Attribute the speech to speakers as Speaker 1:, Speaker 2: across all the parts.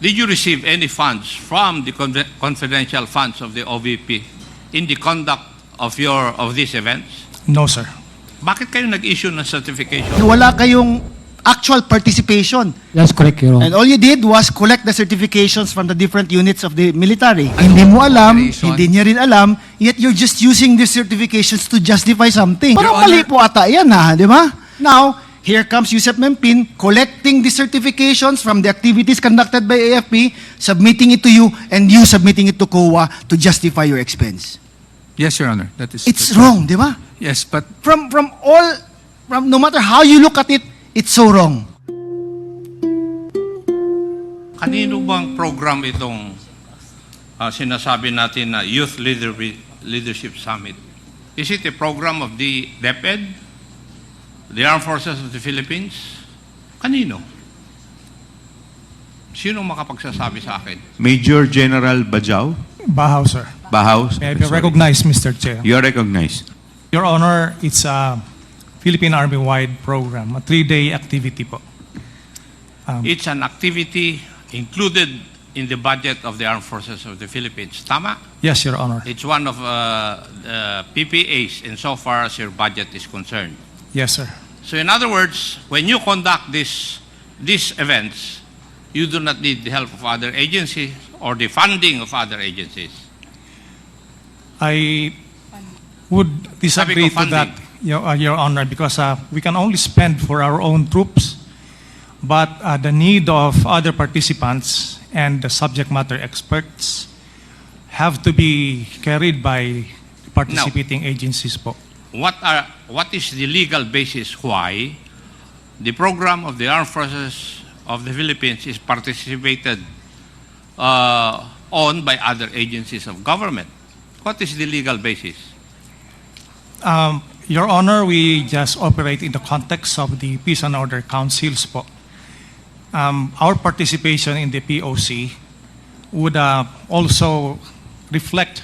Speaker 1: Did you receive any funds from the confidential funds of the OVP in the conduct of these events?
Speaker 2: No, sir.
Speaker 1: Bakit kayo nag-issue ng certification?
Speaker 3: Wala kayong actual participation.
Speaker 4: That's correct, Your Honor.
Speaker 3: And all you did was collect the certifications from the different units of the military. Hindi mo alam, hindi niya rin alam, yet you're just using these certifications to justify something. Parang mali po ata yan di ba? Now, here comes Yusef Mempin collecting the certifications from the activities conducted by AFP, submitting it to you, and you submitting it to COA to justify your expense.
Speaker 5: Yes, Your Honor. That's
Speaker 3: Wrong, di ba?
Speaker 5: Yes, but
Speaker 3: From no matter how you look at it, it's so wrong.
Speaker 1: Kanino bang program itong sinasabi natin na Youth Leadership Summit? Is it a program of the DepEd? The Armed Forces of the Philippines? Kanino? Sino makapagsasabi sa akin?
Speaker 6: Major General Bajau?
Speaker 2: Bahaw, sir.
Speaker 6: Bahaw?
Speaker 2: May I be recognized, Mr. Chair?
Speaker 6: You are recognized.
Speaker 2: Your Honor, it's a Philippine Army-wide program, a 3-day activity po.
Speaker 1: It's an activity included in the budget of the Armed Forces of the Philippines. Tama?
Speaker 2: Yes, Your Honor.
Speaker 1: It's one of PPAs insofar as your budget is concerned.
Speaker 2: Yes, sir.
Speaker 1: So in other words, when you conduct these events, you do not need the help of other agencies or the funding of other agencies.
Speaker 2: I would disagree to that, Your Honor, because we can only spend for our own troops, but the need of other participants and the subject matter experts have to be carried by participating agencies po.
Speaker 1: What is the legal basis why the program of the Armed Forces of the Philippines is participated on by other agencies of government? What is the legal basis?
Speaker 2: Your Honor, we just operate in the context of the Peace and Order Councils po. Our participation in the POC would also reflect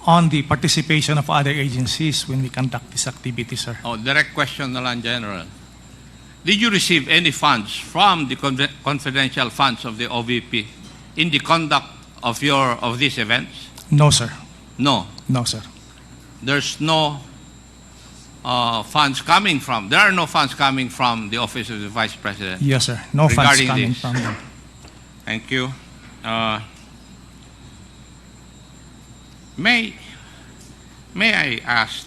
Speaker 2: on the participation of other agencies when we conduct this activity, sir.
Speaker 1: Direct question na lang, General. Did you receive any funds from the confidential funds of the OVP in the conduct of these events?
Speaker 2: No, sir.
Speaker 1: No.
Speaker 2: No, sir.
Speaker 1: There's no funds coming from. There are no funds coming from the Office of the Vice President.
Speaker 2: Yes, sir. No funds
Speaker 1: Regarding
Speaker 2: coming
Speaker 1: this.
Speaker 2: from them.
Speaker 1: Thank you. May I ask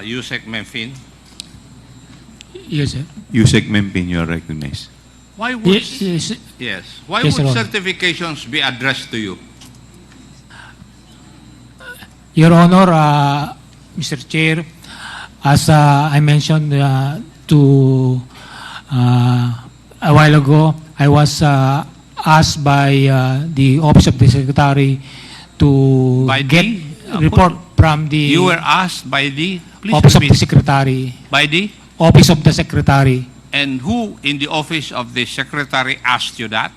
Speaker 1: Yusek Memphine?
Speaker 4: Yes, sir.
Speaker 6: Yusek Mempin, you are recognized.
Speaker 1: Why would
Speaker 4: Yes.
Speaker 1: Why
Speaker 4: Yes,
Speaker 1: would
Speaker 4: Your Honor.
Speaker 1: certifications be addressed to you?
Speaker 4: Your Honor, Mr. Chair, as I mentioned a while ago, I was asked by the Office of the Secretary to
Speaker 1: By
Speaker 4: get
Speaker 1: the-
Speaker 4: report from the
Speaker 1: You were asked by the
Speaker 4: Office of the Secretary.
Speaker 1: by the
Speaker 4: Office of the Secretary.
Speaker 1: and who in the office of the secretary asked you that?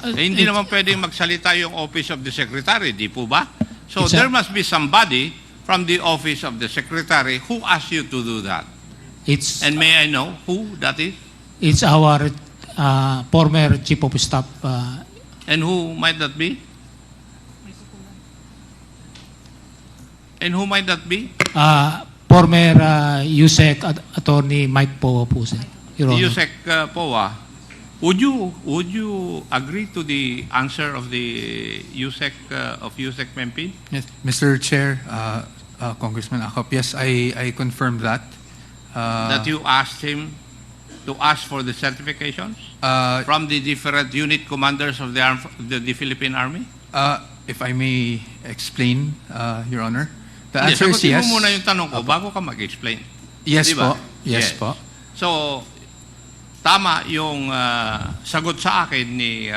Speaker 1: Hindi naman pwedeng magsalita yung office of the secretary, di po ba? So
Speaker 4: It's a-
Speaker 1: there must be somebody from the office of the secretary who asked you to do that.
Speaker 4: It's
Speaker 1: And may I know who that is?
Speaker 4: it's our former Chief of Staff.
Speaker 1: And who might that be? And who might that be?
Speaker 4: Former USEC Attorney Mike Po po, sir. Your Honor.
Speaker 1: Yusek Poa, would you agree to the answer of the Yusek Mempin?
Speaker 5: yes, Mr. Chair, Congressman Acop, yes, I confirm that.
Speaker 1: That you asked him to ask for the certifications from the different unit commanders of the Philippine Army?
Speaker 5: If I may explain, Your Honor, the
Speaker 1: Hindi,
Speaker 5: answer is
Speaker 1: sagutin
Speaker 5: yes.
Speaker 1: mo muna yung tanong ko bago ka mag-explain.
Speaker 5: Yes
Speaker 1: Di ba?
Speaker 5: po. Yes po.
Speaker 1: So, tama yung sagot sa akin ni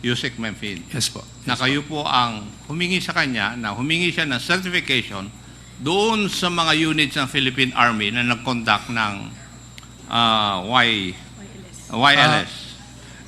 Speaker 1: Yusek Mempin.
Speaker 5: Yes po.
Speaker 1: Na kayo po ang humingi sa kanya na humingi siya ng certification doon sa mga units ng Philippine Army na nag-conduct ng YLS.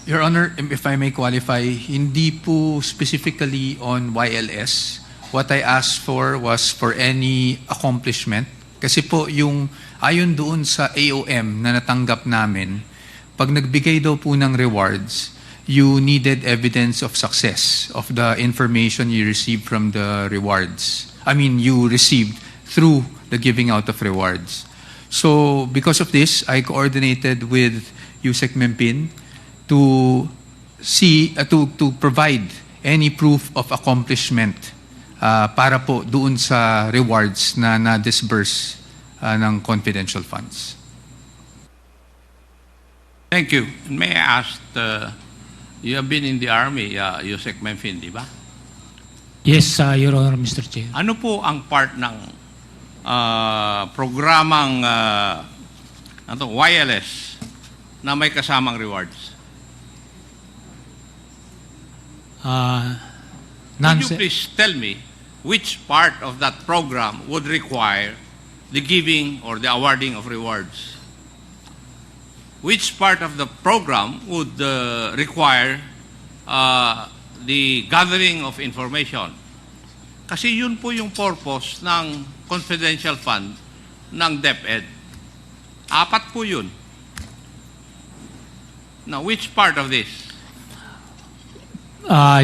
Speaker 5: Your Honor, if I may qualify, hindi po specifically on YLS. What I asked for was for any accomplishment Kasi po yung ayon doon sa AOM na natanggap namin, pag nagbigay daw po ng rewards, you needed evidence of success of the information you received from the rewards. I mean, you received through the giving out of rewards. So, because of this, I coordinated with Yusek Mempin to to provide any proof of accomplishment para po doon sa rewards na na-disburse ng confidential funds.
Speaker 1: Thank you. May I ask, you have been in the Army, Yusek Memphis, di ba?
Speaker 4: Yes, Your Honor, Mr. Chair.
Speaker 1: Ano po ang part ng programang wireless na may kasamang rewards? Could you please tell me which part of that program would require the giving or the awarding of rewards? Which part of the program would require the gathering of information? Kasi yun po yung purpose ng confidential fund ng DepEd. 4 po yun. Now, which part of this?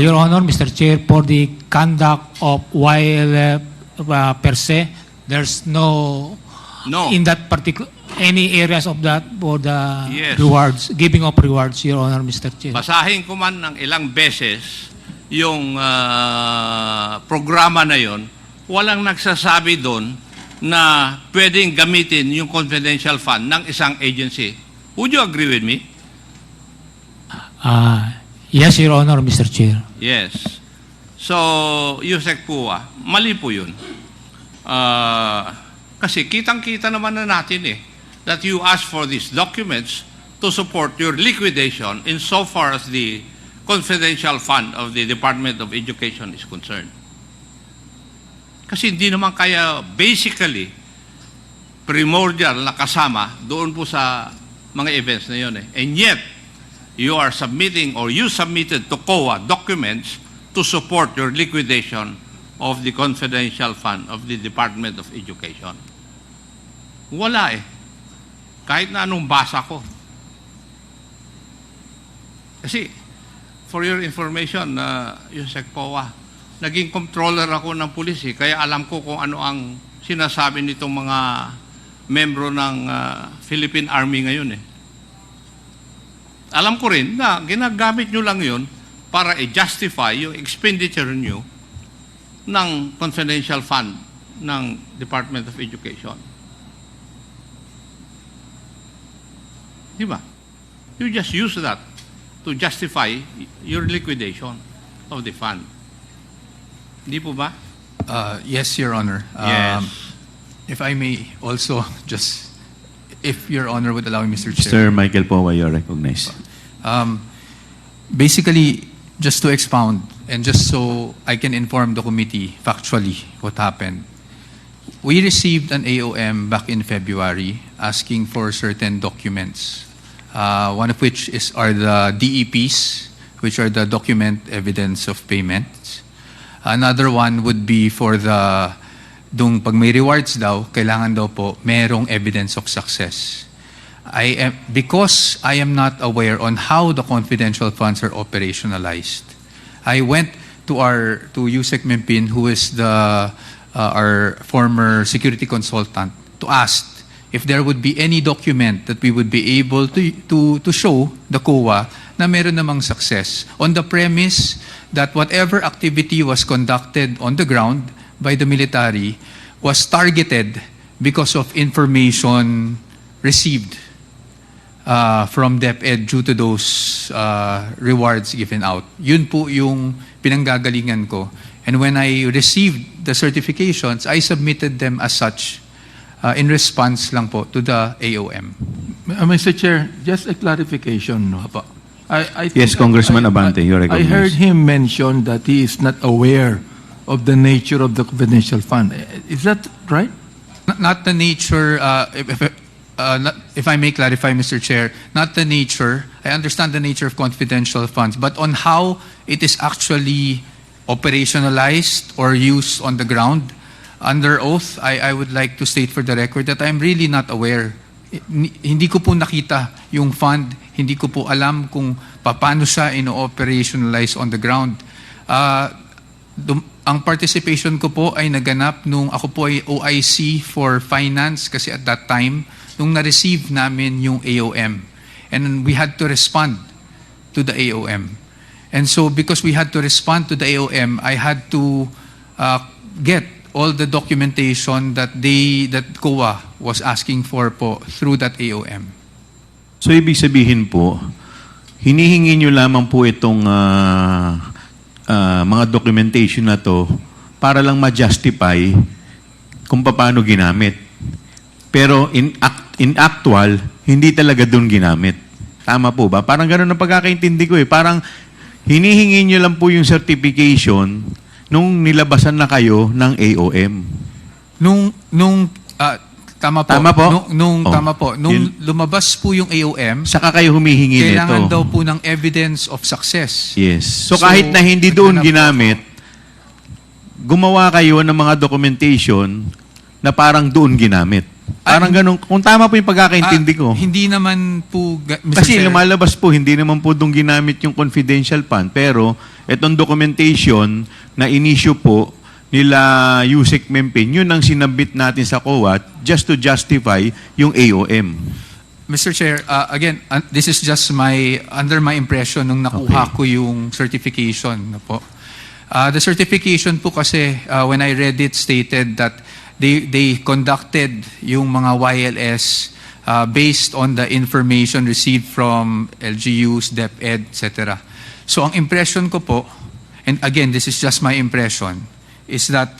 Speaker 4: Your Honor, Mr. Chair, for the conduct of YLF per se, there's no, in that particular, any areas of that for the
Speaker 1: Yes.
Speaker 4: rewards, giving of rewards, Your Honor, Mr. Chair.
Speaker 1: Basahin ko man ng ilang beses yung programa na yon, walang nagsasabi doon na pwedeng gamitin yung confidential fund ng isang agency. Would you agree with me?
Speaker 4: Yes, Your Honor, Mr. Chair.
Speaker 1: Yes. So, Yusek po, mali po yun. Kasi kitang-kita naman na natin that you ask for these documents to support your liquidation insofar as the confidential fund of the Department of Education is concerned. Kasi hindi naman kaya basically primordial na kasama doon po sa mga events na yun And yet, you are submitting or you submitted to COA documents to support your liquidation of the confidential fund of the Department of Education. Wala Kahit na anong basa ko. Kasi, for your information, Yusek Powa, naging controller ako ng pulis kaya alam ko kung ano ang sinasabi nitong mga membro ng Philippine Army ngayon Alam ko rin na ginagamit nyo lang yun para i-justify yung expenditure nyo ng confidential fund ng Department of Education. Di ba? You just use that to justify your liquidation of the fund. Di po ba?
Speaker 5: Yes, Your Honor.
Speaker 1: Yes.
Speaker 5: If I may also just, if Your Honor would allow me, Mr. Chair.
Speaker 6: Sir Michael Powa, you're recognized.
Speaker 5: Basically, just to expound and just so I can inform the committee factually what happened. We received an AOM back in February asking for certain documents. One of which are the DEPs, which are the document evidence of payments. Another one would be for the pag may rewards daw, kailangan daw po merong evidence of success. Because I am not aware on how the confidential funds are operationalized, I went to Yusek Mempin, who is our former security consultant, to ask if there would be any document that we would be able to show the COA na meron namang success on the premise that whatever activity was conducted on the ground by the military was targeted because of information received from DepEd due to those rewards given out. Yun po yung pinanggagalingan ko. And when I received the certifications, I submitted them as such in response lang po to the AOM.
Speaker 7: Mr. Chair, just a clarification. No? I think
Speaker 6: Yes, Congressman Abante, you're
Speaker 7: I
Speaker 6: recognized.
Speaker 7: heard him mention that he is not aware of the nature of the confidential fund. Is that right?
Speaker 5: Not the nature, if I may clarify, Mr. Chair, not the nature, I understand the nature of confidential funds, but on how it is actually operationalized or used on the ground, under oath, I would like to state for the record that I'm really not aware. Hindi ko po nakita yung fund, hindi ko po alam kung paano siya ino-operationalize on the ground. Ang participation ko po ay naganap nung ako po ay OIC for finance kasi at that time, nung na-receive namin yung AOM. And we had to respond to the AOM. And so because we had to respond to the AOM, I had to get all the documentation that COA was asking for po through that AOM.
Speaker 6: So, ibig sabihin po, hinihingi nyo lamang po itong mga documentation na to para lang ma-justify kung paano ginamit. Pero in actual, hindi talaga doon ginamit. Tama po ba? Parang gano'n ang pagkakaintindi ko eh. Parang hinihingi nyo lang po yung certification nung nilabasan na kayo ng AOM.
Speaker 5: Tama po.
Speaker 6: Tama po?
Speaker 5: Tama po. Nung lumabas po yung AOM,
Speaker 6: Saka kayo humihingi nito.
Speaker 5: kailangan daw po ng evidence of success.
Speaker 6: Yes. So kahit na hindi doon
Speaker 5: naghanap
Speaker 6: ginamit, gumawa kayo ng mga documentation na parang doon ginamit. Parang ganun. Kung tama po yung pagkakaintindi ko.
Speaker 5: Hindi naman po, Mr.
Speaker 6: Kasi
Speaker 5: Chair,
Speaker 6: lumalabas po, hindi naman po doon ginamit yung confidential fund. Pero itong documentation na in-issue po nila Yusek Mempin, yun ang sinabit natin sa COA just to justify yung AOM.
Speaker 5: Mr. Chair, again, this is just under my impression nung nakuha ko yung certification. Po. The certification po kasi, when I read it, stated that they conducted yung mga YLS based on the information received from LGUs, DepEd, etc. So ang impression ko po, and again, this is just my impression, is that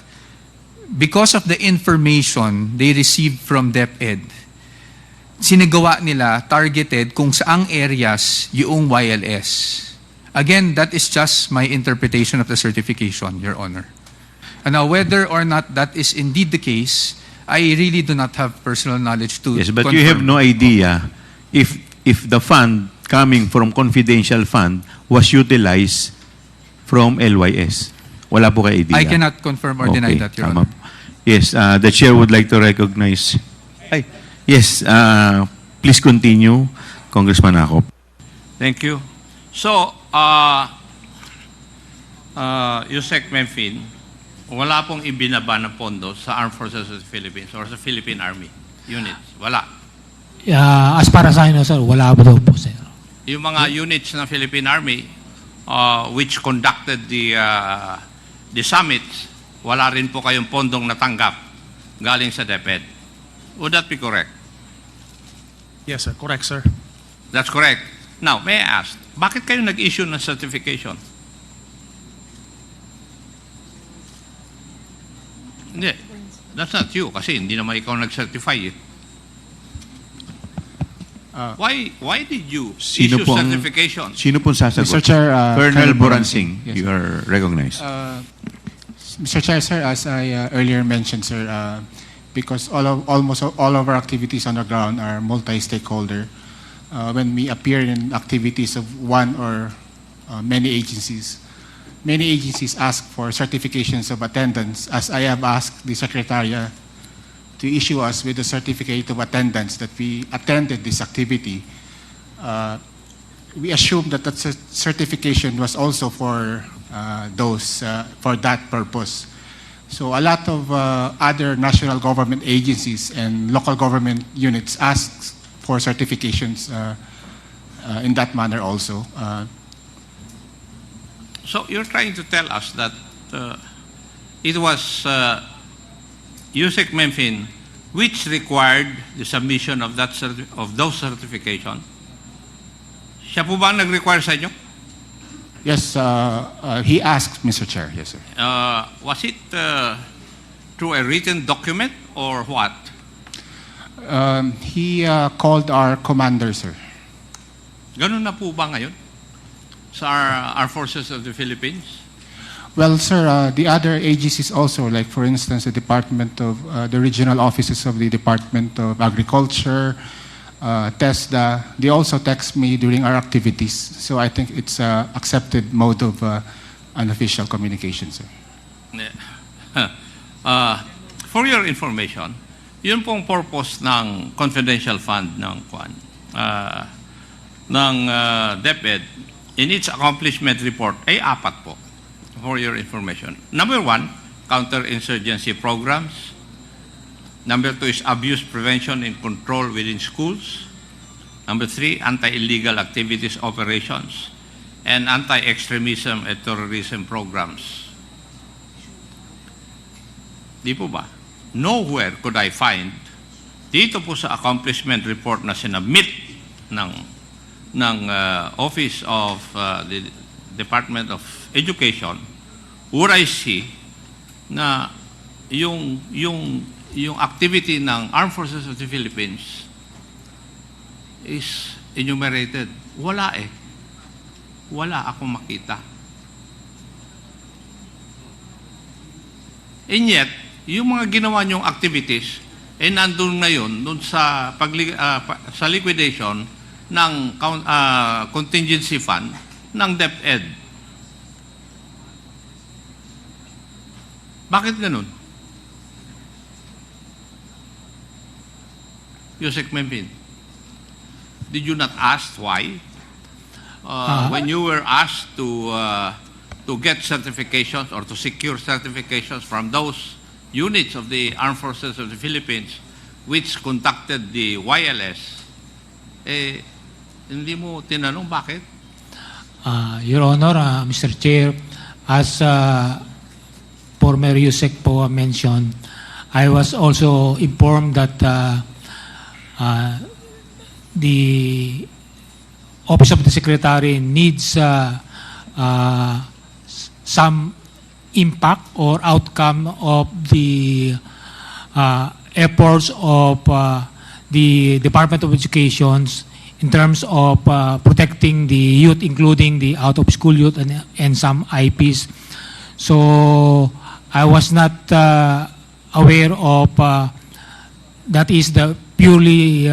Speaker 5: because of the information they received from DepEd, sinagawa nila, targeted kung saang areas yung YLS. Again, that is just my interpretation of the certification, Your Honor. And now, whether or not that is indeed the case, I really do not have personal knowledge to
Speaker 6: Yes, but
Speaker 5: confirm.
Speaker 6: you have no idea if the fund coming from confidential fund was utilized from LYS. Wala po kayo idea.
Speaker 5: I cannot confirm or deny that, Your
Speaker 6: tama
Speaker 5: Honor.
Speaker 6: po. Yes, the chair would like to recognize. Yes, please continue, Congressman Akop.
Speaker 1: Thank you. So, Yusek Mempin, wala pong ibinaba na pondo sa Armed Forces of the Philippines or sa Philippine Army units. Wala.
Speaker 4: As para sa akin, sir, wala po daw po, sir.
Speaker 1: Yung mga units ng Philippine Army which conducted the summits, wala rin po kayong pondong natanggap galing sa DepEd. Would that be correct?
Speaker 2: Yes, sir. Correct, sir.
Speaker 1: That's correct. Now, may I ask, bakit kayo nag-issue ng certification? Hindi. That's not you kasi hindi naman ikaw nag-certify it. Why did you issue certification?
Speaker 6: Sino pong sasagot?
Speaker 8: Mr. Chair,
Speaker 6: Colonel
Speaker 8: Colonel
Speaker 6: Boransing,
Speaker 8: Boransing. Yes,
Speaker 6: you are recognized.
Speaker 8: Mr. Chair, sir, as I earlier mentioned, sir, because almost all of our activities on the ground are multi-stakeholder. When we appear in activities of one or many agencies ask for certifications of attendance, as I have asked the Secretariat to issue us with a certificate of attendance that we attended this activity. We assume that that certification was also for for that purpose. So a lot of other national government agencies and local government units ask for certifications in that manner also.
Speaker 1: So you're trying to tell us that it was Yusek Mempin which required the submission of those certifications? Siya po ba ang nag-require sa inyo?
Speaker 8: Yes, he asked, Mr. Chair. Yes, sir.
Speaker 1: Was it through a written document or what?
Speaker 8: He called our commander, sir.
Speaker 1: Ganun na po ba ngayon sa Armed Forces of the Philippines?
Speaker 8: Well, sir, the other agencies also, like for instance, the Department of the regional offices of the Department of Agriculture, TESDA, they also text me during our activities. So I think it's an accepted mode of unofficial communication, sir.
Speaker 1: for your information, yun pong purpose ng confidential fund ng DepEd in its accomplishment report ay 4 po, for your information. Number 1, counterinsurgency programs. Number 2 is abuse prevention and control within schools. Number 3, anti-illegal activities operations and anti-extremism and terrorism programs. Di po ba? Nowhere could I find dito po sa accomplishment report na sinabmit ng Office of the Department of Education, would I see na yung activity ng Armed Forces of the Philippines is enumerated. Wala eh. Wala akong makita. And yet, yung mga ginawa niyong activities, nandun ngayon dun sa, sa liquidation ng contingency fund ng DepEd. Bakit ganun? Yusek Mempin, did you not ask why? When you were asked to get certifications or to secure certifications from those units of the Armed Forces of the Philippines which conducted the YLS, hindi mo tinanong bakit?
Speaker 4: Your Honor, Mr. Chair, as former Yusek po mentioned, I was also informed that the Office of the Secretary needs some impact or outcome of the efforts of the Department of Education in terms of protecting the youth, including the out-of-school youth and some IPs. So I was not aware of that is the purely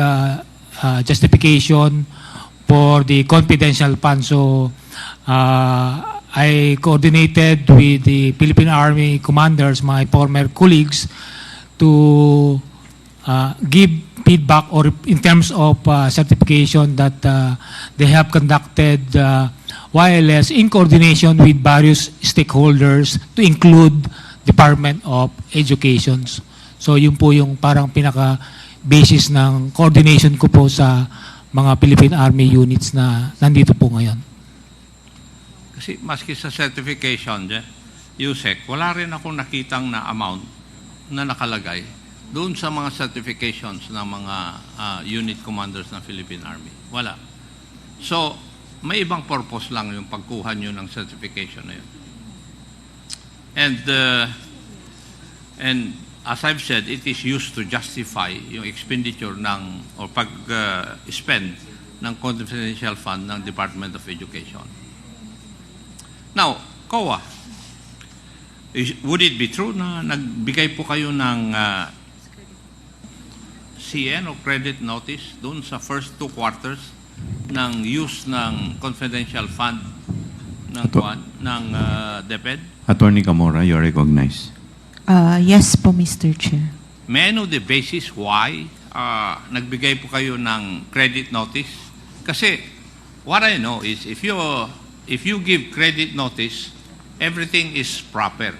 Speaker 4: justification for the confidential fund. So I coordinated with the Philippine Army commanders, my former colleagues, to give feedback or in terms of certification that they have conducted YLS in coordination with various stakeholders to include Department of Education. So yun po yung parang pinaka-basis ng coordination ko po sa mga Philippine Army units na nandito po ngayon.
Speaker 1: Kasi maski sa certification, Yusek, wala rin akong nakitang na amount na nakalagay doon sa mga certifications ng mga unit commanders ng Philippine Army. Wala. So, may ibang purpose lang yung pagkuha nyo ng certification na yun. And as I've said, it is used to justify yung expenditure or pag-spend ng confidential fund ng Department of Education. Now, COA, would it be true na nagbigay po kayo ng CN o credit notice doon sa first 2 quarters ng use ng confidential fund ng DepEd?
Speaker 6: Attorney Camora, you are recognized.
Speaker 9: Yes po, Mr. Chair.
Speaker 1: May I know the basis why nagbigay po kayo ng credit notice? Kasi what I know is if you give credit notice, everything is proper.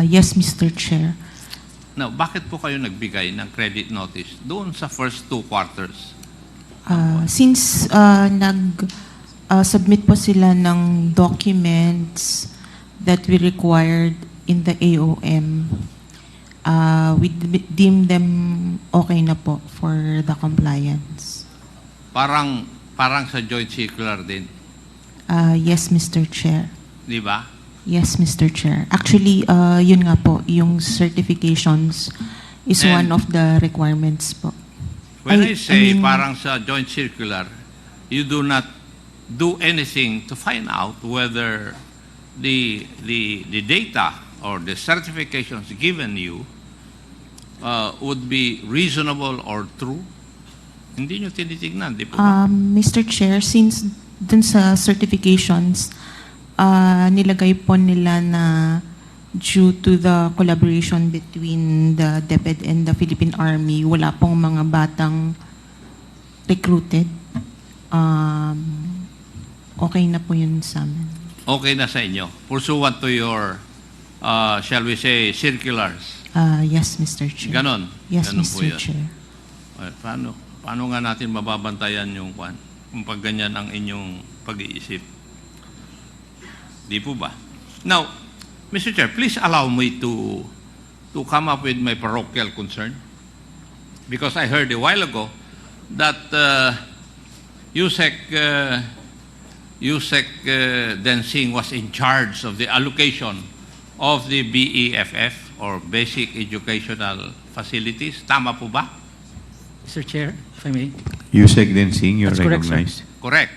Speaker 9: Yes, Mr. Chair.
Speaker 1: Now, bakit po kayo nagbigay ng credit notice doon sa first 2 quarters?
Speaker 9: Since nag-submit po sila ng documents that we required in the AOM, we deem them okay na po for the compliance.
Speaker 1: Parang sa joint circular din.
Speaker 9: Yes, Mr. Chair.
Speaker 1: Di ba?
Speaker 9: Yes, Mr. Chair. Actually, yun nga po, yung certifications is
Speaker 1: And
Speaker 9: one of the requirements po.
Speaker 1: When I say
Speaker 9: mean,
Speaker 1: parang sa joint circular, you do not do anything to find out whether the data or the certifications given you would be reasonable or true? Hindi nyo tinitignan, di po ba?
Speaker 9: Mr. Chair, since dun sa certifications, nilagay po nila na due to the collaboration between the DepEd and the Philippine Army, wala pong mga batang recruited. Okay na po yun sa amin.
Speaker 1: Okay na sa inyo. Pursuant to your, shall we say, circulars.
Speaker 9: Yes, Mr. Chair.
Speaker 1: Ganon.
Speaker 9: Yes,
Speaker 1: Ganon po
Speaker 9: Mr.
Speaker 1: yun.
Speaker 9: Chair.
Speaker 1: Paano nga natin mababantayan yung kwan? Kung pag ganyan ang inyong pag-iisip. Di po ba? Now, Mr. Chair, please allow me to come up with my parochial concern. Because I heard a while ago that Yusek Densing was in charge of the allocation of the BEFF or Basic Educational Facilities. Tama po ba?
Speaker 10: Mr. Chair, if I may.
Speaker 6: Yusek Densing, you're
Speaker 10: That's correct, sir.
Speaker 6: recognized.
Speaker 1: Correct.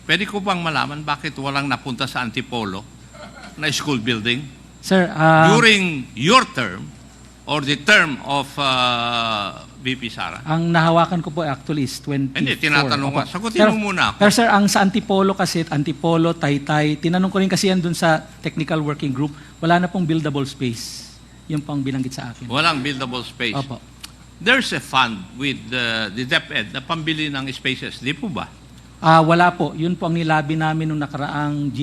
Speaker 1: Pwede ko bang malaman bakit walang napunta sa Antipolo na school building
Speaker 10: Sir,
Speaker 1: during your term or the term of VP Sara?
Speaker 10: ang nahawakan ko po actually is 24.
Speaker 1: Hindi, tinatanong
Speaker 10: Opo.
Speaker 1: ko. Sagutin mo muna ako.
Speaker 10: Pero sir, ang sa Antipolo kasi, Antipolo, Taytay, tinanong ko rin kasi yan dun sa technical working group, wala na pong buildable space. Yung pang binanggit sa akin.
Speaker 1: Walang buildable space.
Speaker 10: Opo.
Speaker 1: There's a fund with the DepEd na pambili ng spaces. Di po ba?
Speaker 10: Wala po. Yun po ang nilabi namin nung nakaraang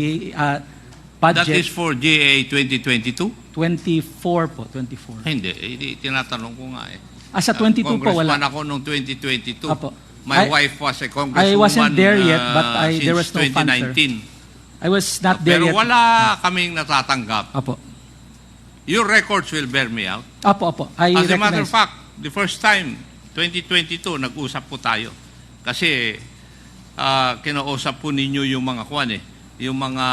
Speaker 10: budget.
Speaker 1: That is for GA 2022?
Speaker 10: 24 po, 24.
Speaker 1: Hindi, tinatanong ko nga eh.
Speaker 10: Sa 22 po, wala.
Speaker 1: Congressman ako noong 2022.
Speaker 10: Opo.
Speaker 1: My wife was a congresswoman
Speaker 10: I wasn't there yet, but there was
Speaker 1: since
Speaker 10: no fund, sir.
Speaker 1: 2019.
Speaker 10: I was not there
Speaker 1: Pero
Speaker 10: yet.
Speaker 1: wala kaming natatanggap.
Speaker 10: Opo.
Speaker 1: Your records will bear me out.
Speaker 10: Opo. I
Speaker 1: As a matter of
Speaker 10: recognize.
Speaker 1: fact, the first time, 2022, nag-usap po tayo. Kasi kinausap po ninyo yung mga kwan eh, yung mga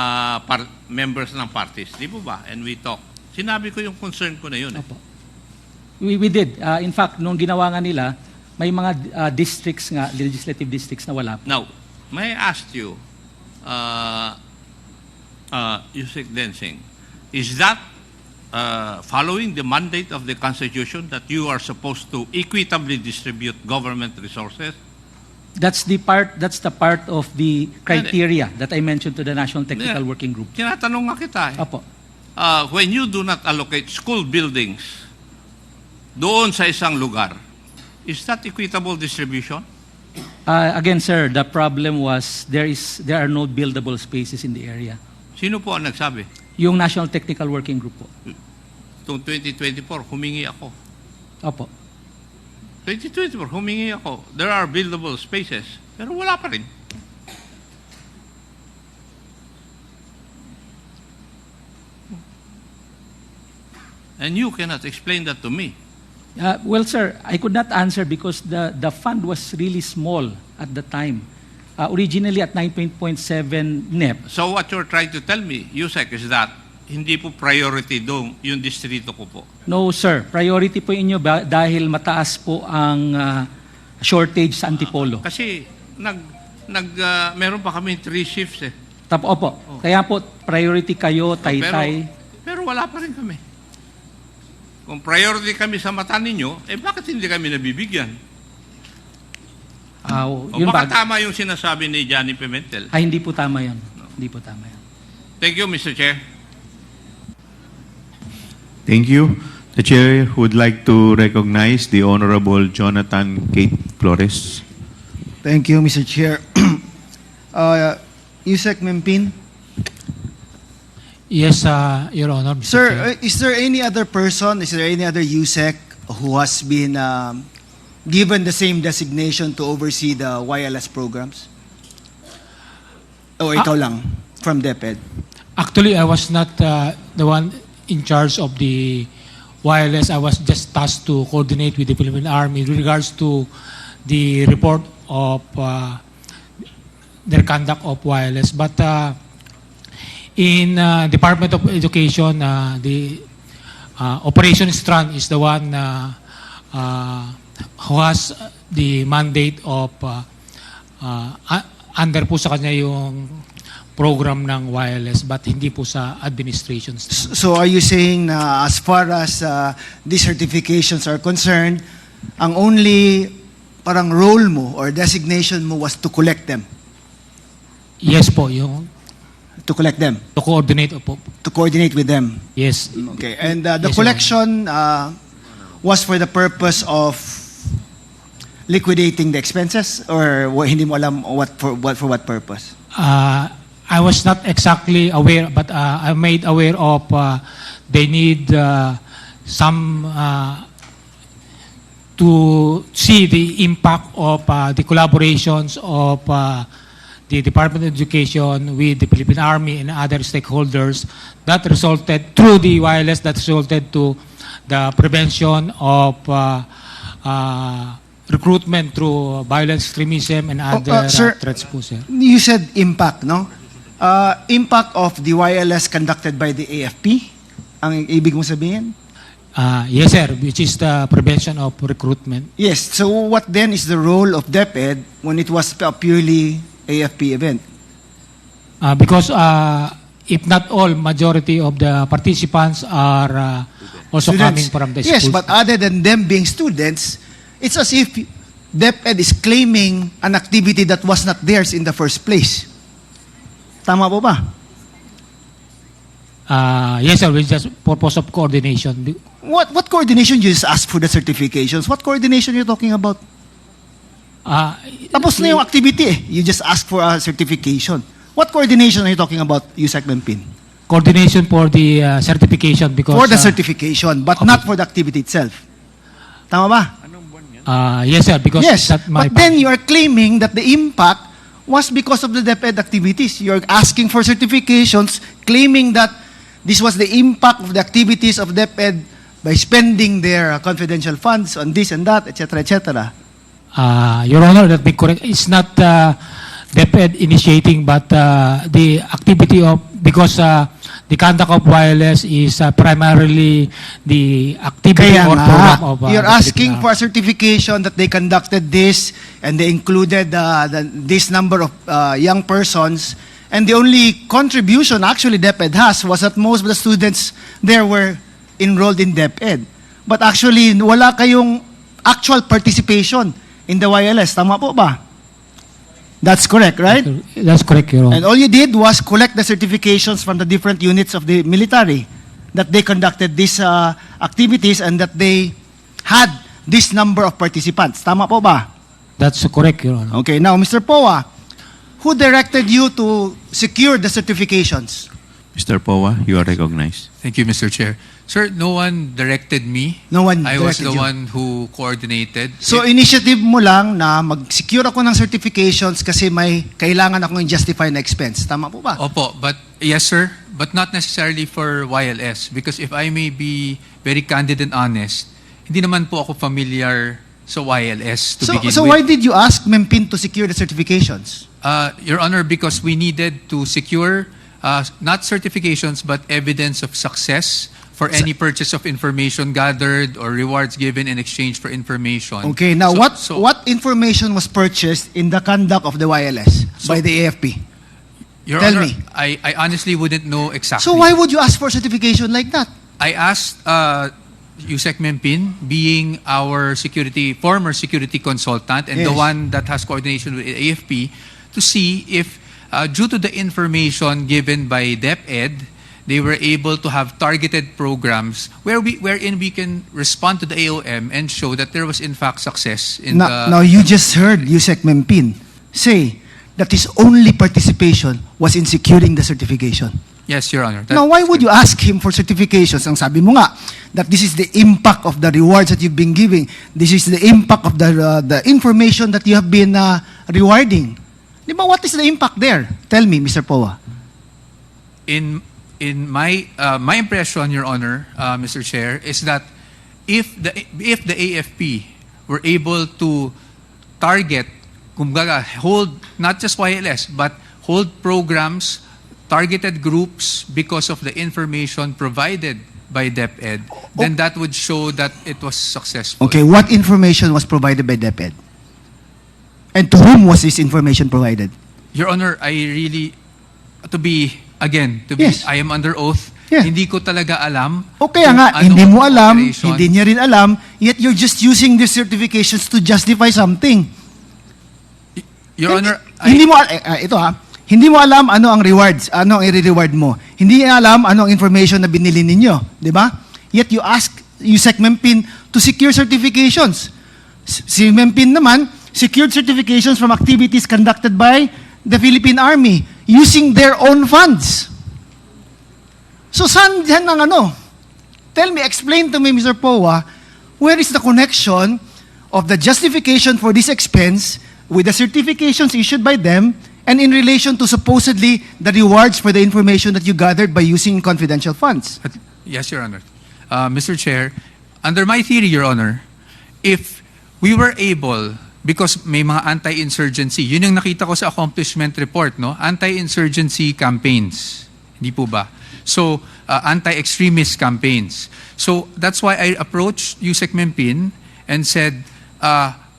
Speaker 1: members ng parties. Di po ba? And we talk. Sinabi ko yung concern ko na yun.
Speaker 10: Opo. We did. In fact, nung ginawa nga nila, may mga districts nga, legislative districts na wala po.
Speaker 1: Now, may I ask you, Yusek Densing, is that following the mandate of the Constitution that you are supposed to equitably distribute government resources?
Speaker 10: That's the part of the criteria that I mentioned to the National Technical Working Group.
Speaker 1: Tinatanong nga kita eh.
Speaker 10: Opo.
Speaker 1: When you do not allocate school buildings doon sa isang lugar, is that equitable distribution?
Speaker 10: Again, sir, the problem was there are no buildable spaces in the area.
Speaker 1: Sino po ang nagsabi?
Speaker 10: Yung National Technical Working Group po.
Speaker 1: Itong 2024, humingi ako.
Speaker 10: Opo.
Speaker 1: 2024, humingi ako. There are buildable spaces, pero wala pa rin. And you cannot explain that to me.
Speaker 10: Well, sir, I could not answer because the fund was really small at the time. Originally at 9.7 NEP.
Speaker 1: So what you're trying to tell me, Yusek, is that hindi po priority doon yung distrito ko po.
Speaker 10: No, sir. Priority po inyo dahil mataas po ang shortage sa Antipolo.
Speaker 1: Kasi meron pa kami 3 shifts eh.
Speaker 10: Opo. Kaya po, priority kayo, Taytay.
Speaker 1: Pero wala pa rin kami. Kung priority kami sa mata ninyo, bakit hindi kami nabibigyan?
Speaker 10: Yun
Speaker 1: baka tama yung sinasabi ni Johnny Pimentel.
Speaker 10: Hindi po tama yan. Hindi po tama yan.
Speaker 1: Thank you, Mr. Chair.
Speaker 6: Thank you. The Chair would like to recognize the Honorable Jonathan Kate Flores.
Speaker 3: Thank you, Mr. Chair. Yusek Mempin.
Speaker 4: Yes, Your Honor. Mr. Chair.
Speaker 3: Sir, is there any other person, is there any other Yusek who has been given the same designation to oversee the wireless programs? O ikaw lang, from DepEd?
Speaker 4: Actually, I was not the one in charge of the wireless. I was just tasked to coordinate with the Philippine Army with regards to the report of their conduct of wireless. But in Department of Education, the operations strand is the one who has the mandate of under po sa kanya yung program ng wireless, but hindi po sa administration strand.
Speaker 3: So are you saying na as far as these certifications are concerned, ang only parang role mo or designation mo was to collect them?
Speaker 4: Yes po, yung
Speaker 3: To collect them,
Speaker 4: to coordinate po.
Speaker 3: to coordinate with them.
Speaker 4: Yes.
Speaker 3: Okay, and the
Speaker 4: Yes, Your
Speaker 3: collection was for the purpose of liquidating the expenses, or hindi mo alam for what purpose?
Speaker 4: I was not exactly aware, but I'm made aware of they need some to see the impact of the collaborations of the Department of Education with the Philippine Army and other stakeholders that resulted through the wireless that resulted to the prevention of recruitment through violent extremism and other
Speaker 3: sir,
Speaker 4: threats po, sir.
Speaker 3: You said impact, no? Impact of the wireless conducted by the AFP? Ang ibig mo sabihin?
Speaker 4: Yes, sir, which is the prevention of recruitment.
Speaker 3: Yes. So what then is the role of DepEd when it was a purely AFP event?
Speaker 4: Because if not all, majority of the participants are also
Speaker 3: Students.
Speaker 4: coming from the
Speaker 3: Yes,
Speaker 4: schools.
Speaker 3: but other than them being students, it's as if DepEd is claiming an activity that was not theirs in the first place. Tama po ba?
Speaker 4: Yes, sir, with just purpose of coordination.
Speaker 3: What coordination? You just ask for the certifications. What coordination are you talking about? Tapos na yung activity eh. You just ask for a certification. What coordination are you talking about, Yusek Mempin?
Speaker 4: Coordination for the certification because...
Speaker 3: For the certification, but
Speaker 4: okay.
Speaker 3: not for the activity itself. Tama ba?
Speaker 4: Yes, sir, because
Speaker 3: Yes,
Speaker 4: that my
Speaker 3: but then you are claiming that the impact was because of the DepEd activities. You're asking for certifications, claiming that this was the impact of the activities of DepEd by spending their confidential funds on this and that, etc., etc.
Speaker 4: Your Honor, that be correct. It's not DepEd initiating, but the activity of, because the conduct of wireless is primarily the activity
Speaker 3: Kaya
Speaker 4: or
Speaker 3: nga,
Speaker 4: program of...
Speaker 3: you're
Speaker 4: the
Speaker 3: asking
Speaker 4: Philippine
Speaker 3: for a certification that they conducted this and they included this number of young persons, and the only contribution actually DepEd has was that most of the students there were enrolled in DepEd. But actually, wala kayong actual participation in the wireless. Tama po ba? That's correct, right?
Speaker 4: Army. That's correct, Your Honor.
Speaker 3: And all you did was collect the certifications from the different units of the military that they conducted these activities and that they had this number of participants. Tama po ba?
Speaker 4: That's correct, Your Honor.
Speaker 3: Okay, now Mr. Poa, who directed you to secure the certifications?
Speaker 6: Mr. Powa, you are recognized.
Speaker 5: Thank you, Mr. Chair. Sir, no one directed me.
Speaker 3: No one
Speaker 5: I was
Speaker 3: directed
Speaker 5: the
Speaker 3: you.
Speaker 5: one who coordinated.
Speaker 3: So initiative mo lang na mag-secure ako ng certifications kasi may kailangan akong justify na expense. Tama po ba?
Speaker 5: Opo, but yes, sir, but not necessarily for YLS, because if I may be very candid and honest, hindi naman po ako familiar sa YLS to begin
Speaker 3: So
Speaker 5: with.
Speaker 3: why did you ask Mempin to secure the certifications?
Speaker 5: Your Honor, because we needed to secure not certifications but evidence of success for any purchase of information gathered or rewards given in exchange for information.
Speaker 3: Okay, now
Speaker 5: So-
Speaker 3: what information was purchased in the conduct of the wireless by the AFP?
Speaker 5: Your
Speaker 3: Tell
Speaker 5: Honor,
Speaker 3: me.
Speaker 5: I honestly wouldn't know exactly.
Speaker 3: So why would you ask for certification like that?
Speaker 5: I asked Yusek Mempin, being our former security consultant and the
Speaker 3: Yes.
Speaker 5: one that has coordination with AFP, to see if due to the information given by DepEd, they were able to have targeted programs wherein we can respond to the AOM and show that there was in fact success in
Speaker 3: Now you just heard Yusek Mempin say that his only participation was in securing the certification.
Speaker 5: Yes, Your Honor.
Speaker 3: Now, why would you ask him for certifications? Ang sabi mo nga, that this is the impact of the rewards that you've been giving. This is the impact of the information that you have been rewarding. Di ba, what is the impact there? Tell me, Mr. Poa.
Speaker 5: In my impression, Your Honor, Mr. Chair, is that if the AFP were able to target, kumbaga, hold not just YLS but hold programs, targeted groups because of the information provided by DepEd, then that would show that it was successful.
Speaker 3: Okay, what information was provided by DepEd? And to whom was this information provided?
Speaker 5: Your Honor, I really,
Speaker 3: Yes.
Speaker 5: I am under oath.
Speaker 3: Yeah.
Speaker 5: Hindi ko talaga alam.
Speaker 3: O kaya
Speaker 5: kung
Speaker 3: nga,
Speaker 5: anong
Speaker 3: hindi mo alam,
Speaker 5: operation.
Speaker 3: hindi niya rin alam, yet you're just using these certifications to justify something.
Speaker 5: Your Honor,
Speaker 3: Hindi mo, ito Hindi mo alam ano ang rewards, ano ang i-reward mo. Hindi niya alam ano ang information na binili ninyo, di ba? Yet you ask USEC Mempin to secure certifications. Si Mempin naman, secured certifications from activities conducted by the Philippine Army using their own funds. So saan dyan ang ano? Tell me, explain to me, Mr. Poa, where is the connection of the justification for this expense with the certifications issued by them and in relation to supposedly the rewards for the information that you gathered by using confidential funds?
Speaker 5: Yes, Your Honor. Mr. Chair, under my theory, Your Honor, if we were able, because may mga anti-insurgency, yun yung nakita ko sa accomplishment report, no? Anti-insurgency campaigns. Hindi po ba? So, anti-extremist campaigns. So, that's why I approached USEC Mempin and said,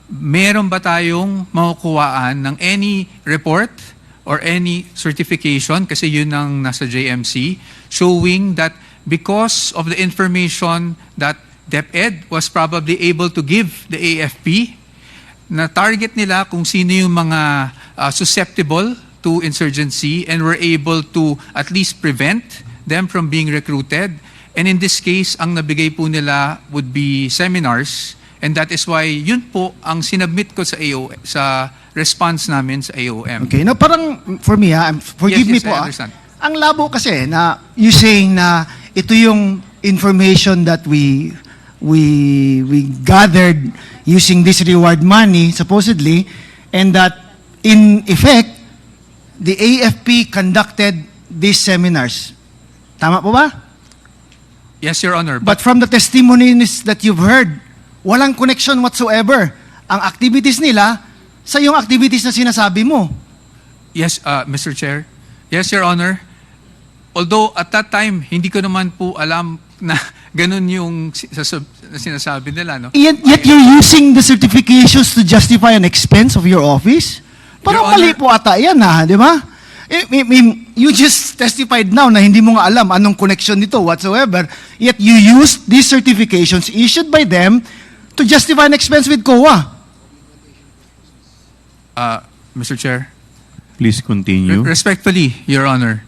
Speaker 5: meron ba tayong makukuhaan ng any report or any certification, kasi yun ang nasa JMC, showing that because of the information that DepEd was probably able to give the AFP, na target nila kung sino yung mga susceptible to insurgency and were able to at least prevent them from being recruited. And in this case, ang nabigay po nila would be seminars. And that is why yun po ang sinubmit ko sa sa response namin sa AOM.
Speaker 3: Okay, no, parang for me, forgive me
Speaker 5: Yes,
Speaker 3: po,
Speaker 5: I understand.
Speaker 3: ang labo kasi na you saying na ito yung information that we gathered using this reward money, supposedly, and that in effect, the AFP conducted these seminars. Tama po ba?
Speaker 5: Yes, Your Honor.
Speaker 3: But from the testimonies that you've heard, walang connection whatsoever ang activities nila sa yung activities na sinasabi mo.
Speaker 5: Yes, Mr. Chair. Yes, Your Honor. Although at that time, hindi ko naman po alam na ganun yung sinasabi nila, no?
Speaker 3: Yet you're using the certifications to justify an expense of your office? Parang
Speaker 5: Your
Speaker 3: mali
Speaker 5: Honor,
Speaker 3: po ata yan, di ba? You just testified now na hindi mo nga alam anong connection nito whatsoever, yet you used these certifications issued by them to justify an expense with COA.
Speaker 5: Mr. Chair.
Speaker 6: Please continue.
Speaker 5: Respectfully, Your Honor,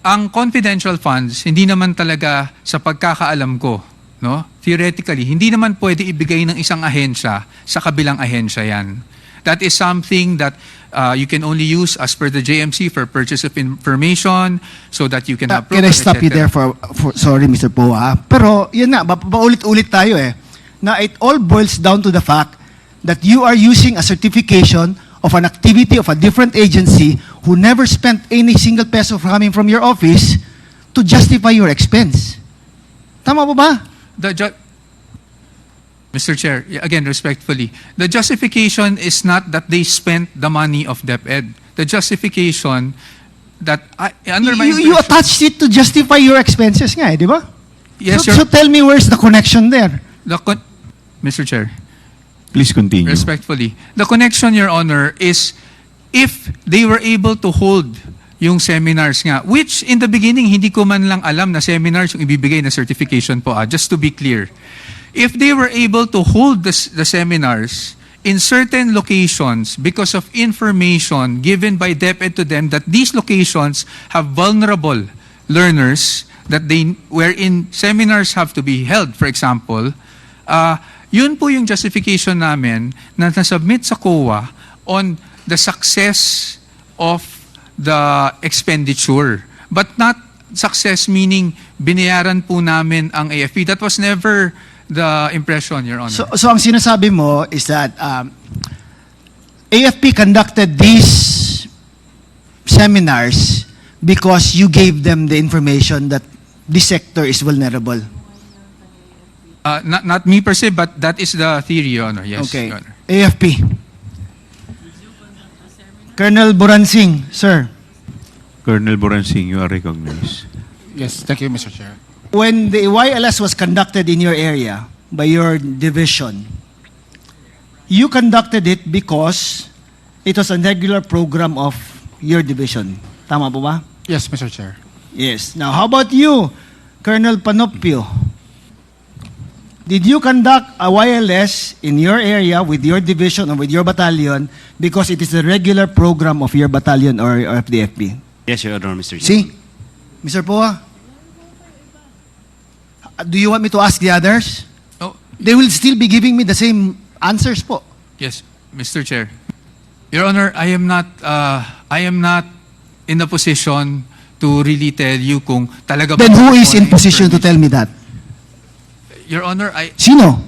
Speaker 5: ang confidential funds, hindi naman talaga sa pagkakaalam ko, no? Theoretically, hindi naman pwede ibigay ng isang ahensya sa kabilang ahensya yan. That is something that you can only use as per the JMC for purchase of information so that you can have
Speaker 3: Can I
Speaker 5: progress,
Speaker 3: stop you
Speaker 5: etc.
Speaker 3: there for sorry, Mr. Poa? Pero, yun na, paulit-ulit tayo na it all boils down to the fact that you are using a certification of an activity of a different agency who never spent any single peso coming from your office to justify your expense. Tama po ba?
Speaker 5: Mr. Chair, again, respectfully, the justification is not that they spent the money of DepEd. The justification that, under my
Speaker 3: You
Speaker 5: impression-
Speaker 3: attached it to justify your expenses nga, di ba?
Speaker 5: Yes,
Speaker 3: so tell me where's the connection there?
Speaker 5: Mr. Chair,
Speaker 6: Please continue.
Speaker 5: respectfully, the connection, Your Honor, is if they were able to hold yung seminars nga, which in the beginning, hindi ko man lang alam na seminars yung ibibigay na certification po, just to be clear. If they were able to hold the seminars in certain locations because of information given by DepEd to them that these locations have vulnerable learners that wherein seminars have to be held, for example, yun po yung justification namin na nasubmit sa COA on the success of the expenditure. But not success meaning binayaran po namin ang AFP. That was never the impression, Your Honor.
Speaker 3: So ang sinasabi mo is that AFP conducted these seminars because you gave them the information that this sector is vulnerable.
Speaker 5: Not me per se, but that is the theory, Your Honor. Yes,
Speaker 3: Okay.
Speaker 5: Your Honor.
Speaker 3: AFP. Colonel Buransing, sir.
Speaker 6: Colonel Boransing, you are recognized.
Speaker 8: Yes, thank you, Mr. Chair.
Speaker 3: When the YLS was conducted in your area by your division, you conducted it because it was a regular program of your division. Tama po ba?
Speaker 8: Yes, Mr. Chair.
Speaker 3: Yes. Now, how about you, Colonel Panopio? Did you conduct a YLS in your area with your division or with your battalion because it is a regular program of your battalion or of the FP?
Speaker 11: Yes, Your Honor, Mr. Chairman.
Speaker 3: See? Mr. Poa? Do you want me to ask the others?
Speaker 5: Oh,
Speaker 3: They will still be giving me the same answers po.
Speaker 5: yes, Mr. Chair. Your Honor, I am not in a position to really tell you kung talaga
Speaker 3: Then
Speaker 5: ba
Speaker 3: who is in
Speaker 5: may
Speaker 3: position to
Speaker 5: permission.
Speaker 3: tell me that?
Speaker 5: Your Honor,
Speaker 3: Sino?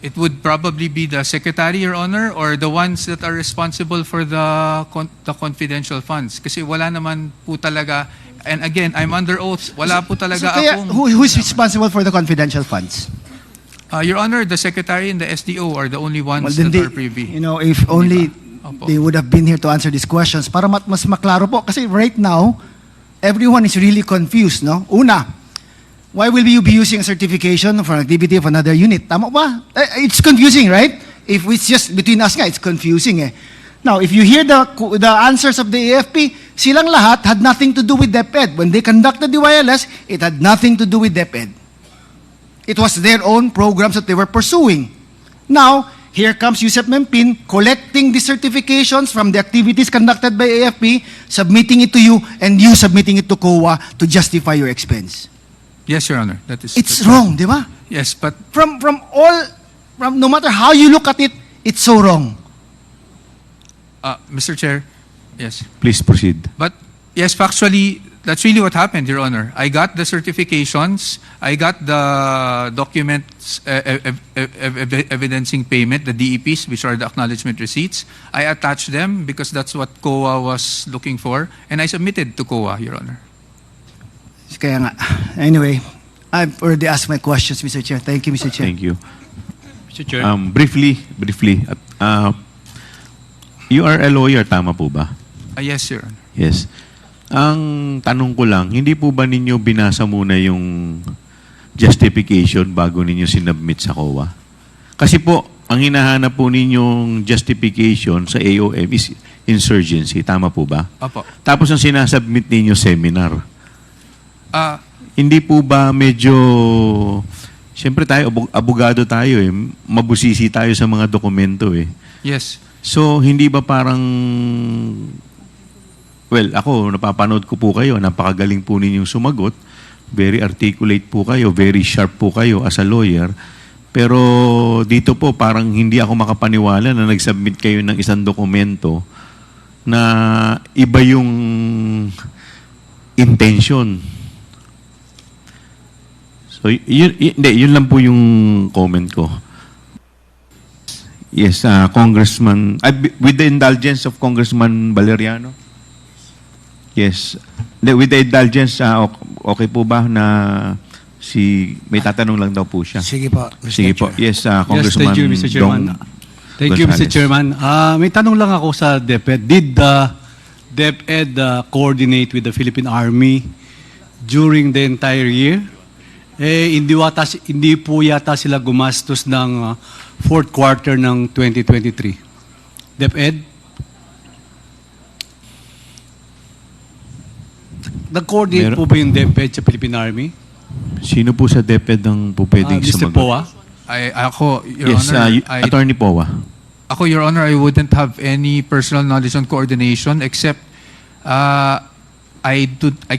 Speaker 5: it would probably be the Secretary, Your Honor, or the ones that are responsible for the confidential funds. Kasi wala naman po talaga, and again, I'm under oath, wala po
Speaker 3: So
Speaker 5: talaga
Speaker 3: kaya,
Speaker 5: akong...
Speaker 3: who is responsible for the confidential funds?
Speaker 5: Your Honor, the Secretary and the SDO are the only ones
Speaker 3: Well, then
Speaker 5: that
Speaker 3: they,
Speaker 5: are privy.
Speaker 3: you know, if only
Speaker 5: Opo.
Speaker 3: they would have been here to answer these questions para mas maklaro po. Kasi right now, everyone is really confused, no? Una, why will you be using a certification for an activity of another unit? Tama ba? It's confusing, right? If it's just between us nga, it's confusing eh. Now, if you hear the answers of the AFP, silang lahat had nothing to do with DepEd. When they conducted the YLS, it had nothing to do with DepEd. It was their own programs that they were pursuing. Now, here comes Yusef Mempin collecting the certifications from the activities conducted by AFP, submitting it to you, and you submitting it to COA to justify your expense.
Speaker 5: Yes, Your Honor.
Speaker 3: It's
Speaker 5: that's
Speaker 3: wrong, di ba?
Speaker 5: Yes, but
Speaker 3: From no matter how you look at it, it's so wrong.
Speaker 5: Mr. Chair, yes.
Speaker 6: Please proceed.
Speaker 5: But yes, factually, that's really what happened, Your Honor. I got the certifications, I got the documents evidencing payment, the DEPs, which are the acknowledgement receipts. I attached them because that's what COA was looking for, and I submitted to COA, Your Honor.
Speaker 3: Kaya nga. Anyway, I've already asked my questions, Mr. Chair. Thank you, Mr. Chair.
Speaker 6: Thank you.
Speaker 10: Mr. Chair.
Speaker 6: Briefly, you are a lawyer, tama po ba?
Speaker 5: Yes, Your Honor.
Speaker 6: Yes. Ang tanong ko lang, hindi po ba ninyo binasa muna yung justification bago ninyo sinubmit sa COA? Kasi po, ang hinahanap po ninyong justification sa AOM is insurgency. Tama po ba?
Speaker 5: Opo.
Speaker 6: Tapos ang sinasubmit ninyo seminar.
Speaker 5: Hindi
Speaker 6: po ba medyo... Siyempre tayo, abogado tayo eh. Mabusisi tayo sa mga dokumento eh.
Speaker 5: Yes.
Speaker 6: So, hindi ba parang... Well, ako, napapanood ko po kayo. Napakagaling po ninyong sumagot. Very articulate po kayo. Very sharp po kayo as a lawyer. Pero dito po, parang hindi ako makapaniwala na nag-submit kayo ng isang dokumento na iba yung intention. So, yun lang po yung comment ko. Yes, Congressman, with the indulgence of Congressman Valeriano. Yes. With the indulgence, okay po ba na may tatanong lang daw po siya?
Speaker 12: Sige po, Mr.
Speaker 6: Sige po.
Speaker 12: Chair.
Speaker 6: Yes, Congressman
Speaker 12: Yes, thank you, Mr. Chairman.
Speaker 6: Dong
Speaker 12: Thank you, Mr.
Speaker 6: Gonzales.
Speaker 12: Chairman. May tanong lang ako sa DepEd. Did DepEd coordinate with the Philippine Army during the entire year? Hindi po yata sila gumastos ng fourth quarter ng 2023. DepEd? Nag-coordinate po ba yung DepEd sa Philippine Army?
Speaker 6: Sino po sa DepEd ang po pwedeng
Speaker 12: Mr.
Speaker 6: sumagot?
Speaker 12: Poa?
Speaker 5: Ako, Your
Speaker 6: Yes,
Speaker 5: Honor,
Speaker 6: Attorney Poa.
Speaker 5: Ako, Your Honor, I wouldn't have any personal knowledge on coordination except I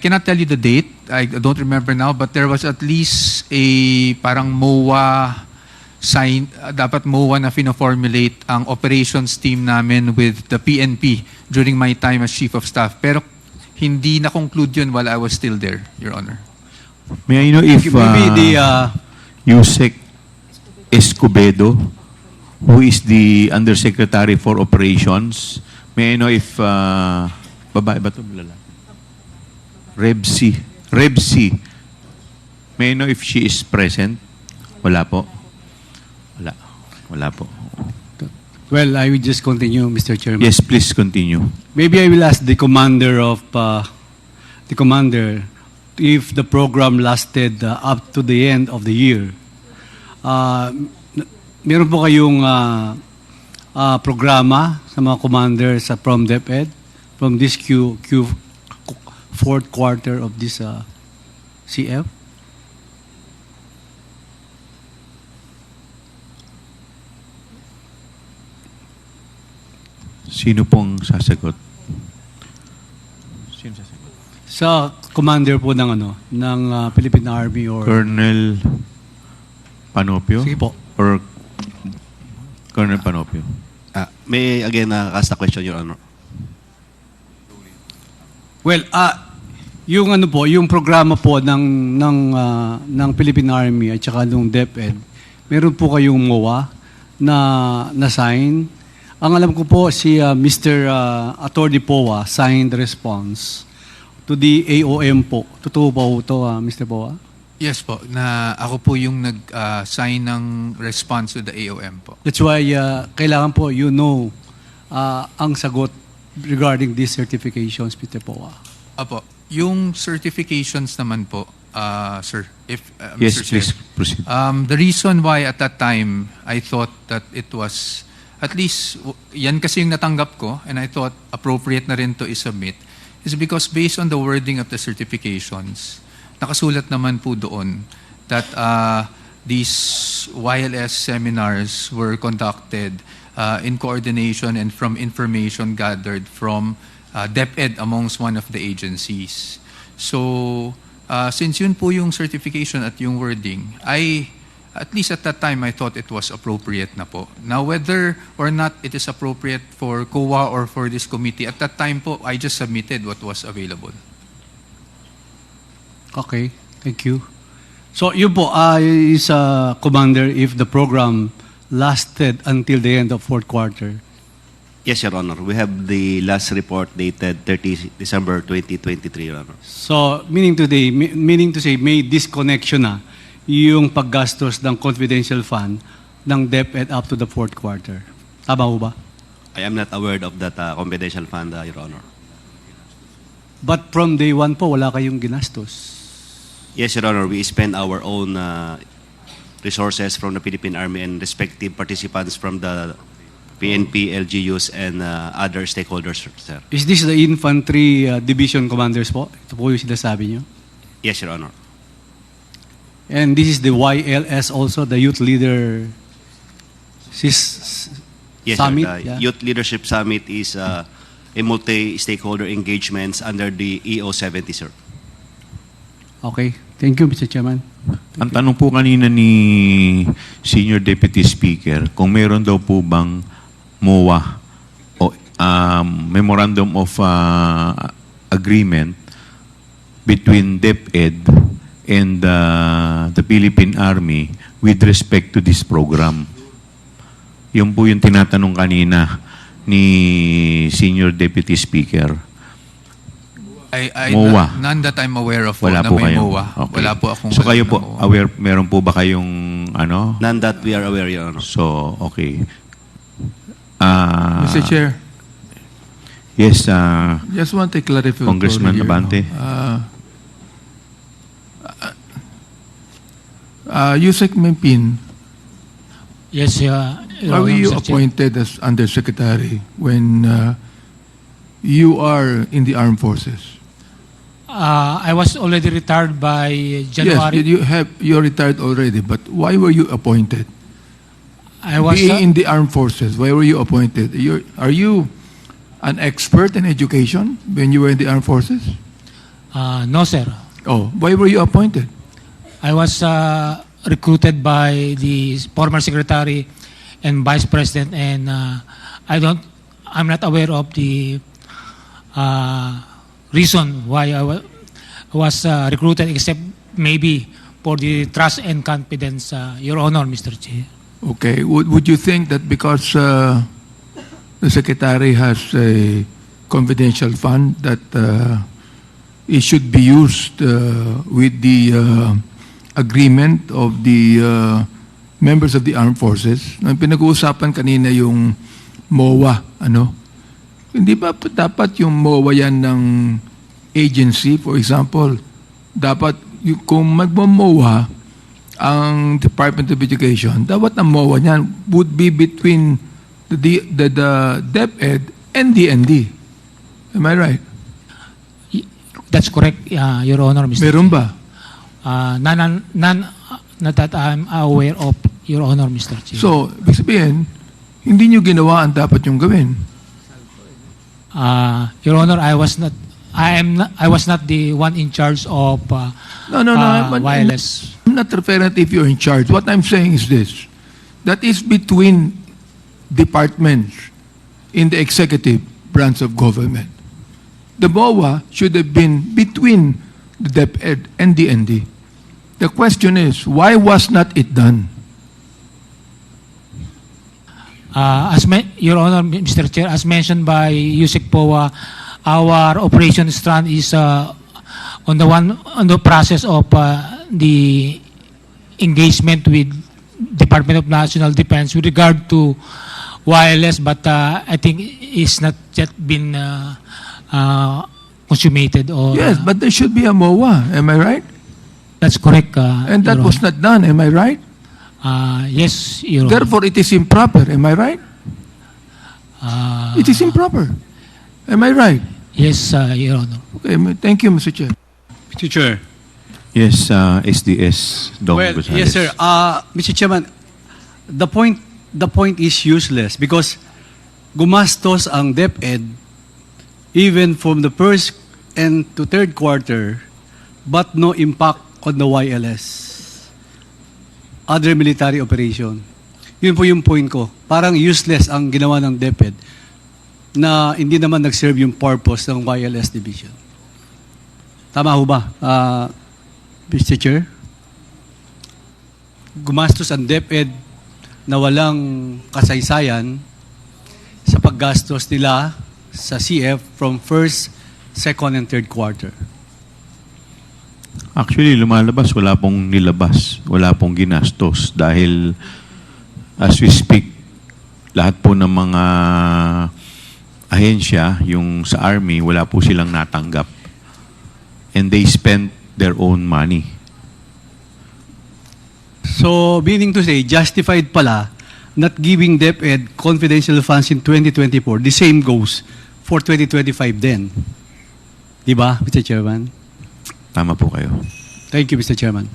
Speaker 5: cannot tell you the date. I don't remember now, but there was at least a parang MOA sign, dapat MOA na fina-formulate ang operations team namin with the PNP during my time as Chief of Staff. Pero hindi na-conclude yun while I was still there, Your Honor.
Speaker 6: May I know if
Speaker 12: Maybe
Speaker 6: Yusek Escobedo, who is the Undersecretary for Operations, may I know if babae ba ito? Rebsi. May I know if she is present? Wala po. Wala po.
Speaker 12: Well, I will just continue, Mr. Chairman.
Speaker 6: Yes, please continue.
Speaker 12: Maybe I will ask the commander if the program lasted up to the end of the year. Meron po kayong programa sa mga commanders from DepEd from this fourth quarter of this CF?
Speaker 6: Sino pong sasagot? Sino sasagot?
Speaker 12: Sa commander po ng Philippine Army or
Speaker 6: Colonel Panopio?
Speaker 12: Sige po.
Speaker 6: Or Colonel Panopio?
Speaker 11: May again ask the question, Your Honor.
Speaker 12: Well, yung yung programa po ng Philippine Army at saka ng DepEd, meron po kayong MOA na sign. Ang alam ko po si Mr. Attorney Poa signed the response to the AOM po. Totoo ba ito, Mr. Poa?
Speaker 5: Yes po, na ako po yung nag-sign ng response to the AOM po.
Speaker 12: That's why kailangan po ang sagot regarding these certifications, Mr. Poa.
Speaker 5: Apo, yung certifications naman po, sir, if
Speaker 6: Yes,
Speaker 5: Mr. Chair,
Speaker 6: please proceed.
Speaker 5: the reason why at that time I thought that it was, at least yan kasi yung natanggap ko and I thought appropriate na rin to isubmit, is because based on the wording of the certifications, nakasulat naman po doon that these YLS seminars were conducted in coordination and from information gathered from DepEd amongst one of the agencies. So, since yun po yung certification at yung wording, at least at that time, I thought it was appropriate na po. Now, whether or not it is appropriate for COA or for this committee, at that time po, I just submitted what was available.
Speaker 12: Okay, thank you. So yun po, is Commander, if the program lasted until the end of fourth quarter.
Speaker 11: Yes, Your Honor. We have the last report dated 30 December 2023, Your Honor.
Speaker 12: So meaning to say may disconnection na yung paggastos ng confidential fund ng DepEd up to the fourth quarter. Tama ho ba?
Speaker 11: I am not aware of that confidential fund, Your Honor.
Speaker 12: But from day one po, wala kayong ginastos.
Speaker 11: Yes, Your Honor. We spend our own resources from the Philippine Army and respective participants from the PNP, LGUs, and other stakeholders, sir.
Speaker 12: Is this the infantry division commanders po? Ito po yung sinasabi nyo?
Speaker 11: Yes, Your Honor.
Speaker 12: And this is the YLS also, the Youth Leader
Speaker 11: Yes,
Speaker 12: Summit?
Speaker 11: sir. The
Speaker 12: Yeah.
Speaker 11: Youth Leadership Summit is a multi-stakeholder engagements under the EO70, sir.
Speaker 12: Okay. Thank you, Mr. Chairman.
Speaker 6: Ang tanong po kanina ni Senior Deputy Speaker, kung meron daw po bang MOA o Memorandum of Agreement between DepEd and the Philippine Army with respect to this program. Yun po yung tinatanong kanina ni Senior Deputy Speaker. MOA.
Speaker 5: None that I'm aware of
Speaker 6: Wala
Speaker 5: na
Speaker 6: po
Speaker 5: may
Speaker 6: kayo.
Speaker 5: MOA.
Speaker 6: Okay.
Speaker 5: Wala po akong
Speaker 6: So kayo
Speaker 5: alam
Speaker 6: po,
Speaker 5: na MOA.
Speaker 6: aware, meron po ba kayong ano?
Speaker 11: None that we are aware, Your Honor.
Speaker 6: So, okay.
Speaker 7: Mr. Chair,
Speaker 6: Yes,
Speaker 7: just want a clarification.
Speaker 6: Congressman
Speaker 7: here,
Speaker 6: Abante.
Speaker 7: Yusek Mempin,
Speaker 4: Yes, Your
Speaker 7: why were
Speaker 4: Honor,
Speaker 7: you
Speaker 4: Mr. Chair.
Speaker 7: appointed as Undersecretary when you are in the armed forces?
Speaker 4: I was already retired by January.
Speaker 7: Yes, you're retired already, but why were you appointed?
Speaker 4: I was
Speaker 7: Being in the armed forces, why were you appointed? Are you an expert in education when you were in the armed forces?
Speaker 4: no, sir.
Speaker 7: Oh, why were you appointed?
Speaker 4: I was recruited by the former secretary and vice president, and I'm not aware of the reason why I was recruited, except maybe for the trust and confidence, Your Honor, Mr. Chair.
Speaker 7: Okay, would you think that because the secretary has a confidential fund that it should be used with the agreement of the members of the armed forces? Nang pinag-uusapan kanina yung MOA, ano? Hindi ba dapat yung MOA yan ng agency, for example, dapat kung magmo-MOA ang Department of Education, dapat ang MOA niyan would be between the DepEd and DND. Am I right?
Speaker 4: That's correct, Your Honor, Mr.
Speaker 7: Meron ba?
Speaker 4: None that I'm aware of, Your Honor, Mr. Chair.
Speaker 7: So, ibig sabihin, hindi nyo ginawa ang dapat yung gawin.
Speaker 4: Your Honor, I was not the one in charge of wireless.
Speaker 7: I'm not referring if you're in charge. What I'm saying is this. That is between departments in the executive branch of government. The MOA should have been between the DepEd and the ND. The question is, why was not it done?
Speaker 4: Your Honor, Mr. Chair, as mentioned by Yusek POA, our operation strand is on the process of the engagement with Department of National Defense with regard to wireless, but I think it's not yet been consummated. Or,
Speaker 7: Yes, but there should be a MOA. Am I right?
Speaker 4: That's correct.
Speaker 7: And that
Speaker 4: Your
Speaker 7: was not done. Am I right?
Speaker 4: Yes, Your Honor.
Speaker 7: Therefore, it is improper. Am I right? It is improper. Am I right?
Speaker 4: Yes, Your Honor.
Speaker 7: Okay, thank you, Mr. Chair.
Speaker 12: Mr. Chair.
Speaker 6: Yes, SDS, Dong
Speaker 12: Well,
Speaker 6: Gonzales.
Speaker 12: yes, sir. Mr. Chairman, the point is useless because gumastos ang DepEd even from the first and to third quarter, but no impact on the YLS, other military operation. Yun po yung point ko. Parang useless ang ginawa ng DepEd na hindi naman nag-serve yung purpose ng YLS division. Tama ho ba, Mr. Chair? Gumastos ang DepEd na walang kasaysayan sa paggastos nila sa CF from first, second, and third quarter.
Speaker 6: Actually, lumalabas, wala pong nilabas, wala pong ginastos dahil as we speak, lahat po ng mga ahensya, yung sa Army, wala po silang natanggap. And they spent their own money.
Speaker 12: So, meaning to say, justified pala not giving DepEd confidential funds in 2024. The same goes for 2025 then. Di ba, Mr. Chairman?
Speaker 6: Tama po kayo.
Speaker 12: Thank you, Mr. Chairman.